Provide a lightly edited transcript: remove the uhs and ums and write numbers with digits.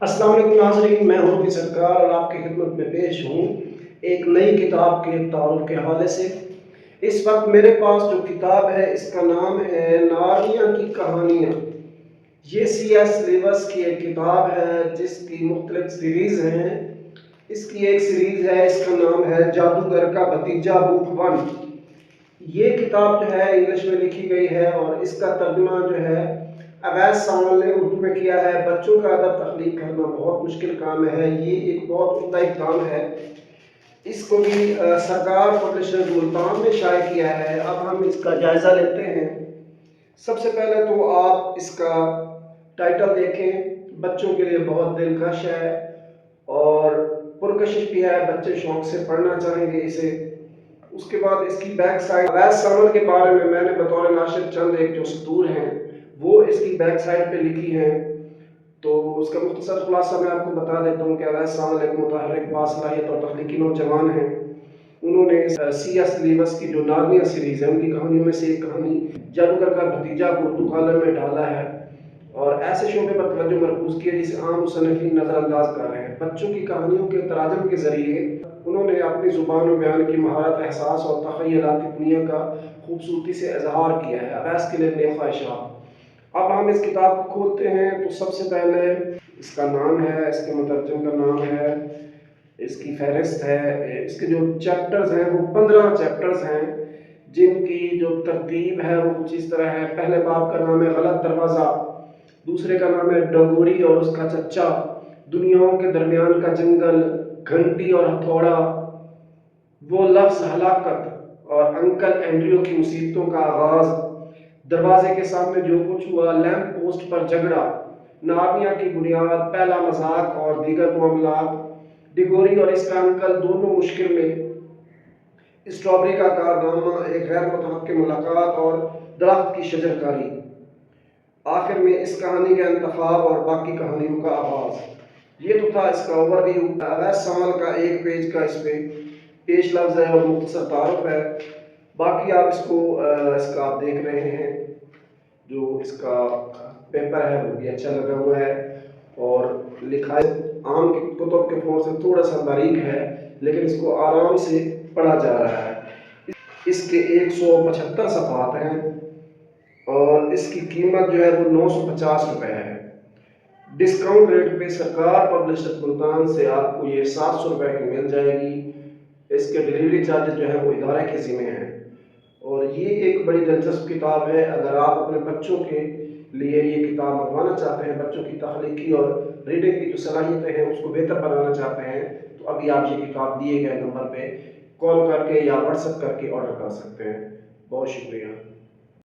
अस्सलाम वालेकुम नाज़रीन, मैं हूँ रफ़ी सरकार और आपकी खिदमत में पेश हूँ एक नई किताब के तारुफ के हवाले से। इस वक्त मेरे पास जो किताब है इसका नाम है नार्निया की कहानियाँ। ये C.S. लेविस की एक किताब है जिसकी मुख्तलिफ सीरीज़ हैं। इसकी एक सीरीज़ है, इसका नाम है जादूगर का भतीजा बुक 1। ये किताब जो है इंग्लिश में लिखी गई है और इसका तर्जुमा जो है अवैस सामल ने उर्दू में किया है। बच्चों का अदब तख्लीक करना बहुत मुश्किल काम है, ये एक बहुत उम्दा काम है। इसको भी सरकार पब्लिशर्स मुल्तान ने शाये किया है। अब हम इसका जायज़ा लेते हैं। सबसे पहले तो आप इसका टाइटल देखें, बच्चों के लिए बहुत दिलकश है और पुरकशिश भी है, बच्चे शौक से पढ़ना चाहेंगे इसे। उसके बाद इसकी बैक साइड अवैस सामल के बारे में मैंने बतौर नाशिर चंद एक जो सतूर हैं वो इसकी बैक साइड पे लिखी हैं। तो उसका मुख्तसर खुलासा मैं आपको बता देता हूँ कि अवैस सामल एक मुतहर्रिक बासलाहियत और तख्लीकी नौजवान हैं। उन्होंने C.S. लेविस की जो नार्निया सीरीज़ है उनकी कहानियों में से एक कहानी जादूगर का भतीजा को उर्दू कॉलम में डाला है और ऐसे शोबे पर तवज्जो मरकूज़ की है जिसे आम मुसन्निफ़ीन नज़रअंदाज कर रहे हैं। बच्चों की कहानियों के तराजम के ज़रिए उन्होंने अपनी ज़ुबान और बयान की महारत, एहसास और तख़य्युलाती दुनिया का खूबसूरती से इज़हार किया है। अवैस के लिए नेक ख्वाहिशात। अब हम इस किताब को खोलते हैं तो सबसे पहले इसका नाम है, इसके मुतरजम का नाम है, इसकी फहरिस्त है। इसके जो चैप्टर्स हैं वो 15 चैप्टर्स हैं जिनकी जो तरतीब है वो कुछ इस तरह है। पहले बाब का नाम है गलत दरवाज़ा, दूसरे का नाम है डगोरी और उसका चच्चा, दुनियाओं के दरमियान का जंगल, घंटी और हथौड़ा, वो लफ्ज़ हलाकत और अंकल एंड्रयू की मुसीबतों का आगाज़, दरवाजे के सामने जो कुछ हुआ, लैंप पोस्ट पर झगड़ा, नार्निया की बुनियाद, पहला मजाक और दीगर मामलात, डिगोरी और इसका अंकल दोनों मुश्किल में, स्ट्रॉबेरी का कारनामा, एक गैर मुतवक्किल मुलाकात और दरख्त की शजरकारी, आखिर में इस कहानी का इंतखाब और बाकी कहानियों का आगाज़। ये तो था इसका ओवरव्यू। अवैस सामल का एक पेज का इस पे पेश लफ्ज़ है और मुख्तसर तारुफ है। बाकी आप इसका आप देख रहे हैं, जो इसका पेपर है वो भी अच्छा लगा हुआ है और लिखा आम की कुतुब के फ़ॉन्ट से थोड़ा सा बारीक है लेकिन इसको आराम से पढ़ा जा रहा है। इसके 175 सफ़हात हैं और इसकी कीमत जो है वो 950 रुपये है। डिस्काउंट रेट पे सरकार पब्लिशर मुल्तान से आपको ये 700 रुपये की मिल जाएगी। इसके डिलीवरी चार्जेस जो है वो इदारे के ज़िम्मे हैं और ये एक बड़ी दिलचस्प किताब है। अगर आप अपने बच्चों के लिए ये किताब मंगवाना चाहते हैं, बच्चों की तख्लीकी और रीडिंग की जो सलाहियतें हैं उसको बेहतर बनाना चाहते हैं, तो अभी आप ये किताब दिए गए नंबर पे कॉल करके या व्हाट्सएप करके ऑर्डर कर सकते हैं। बहुत शुक्रिया।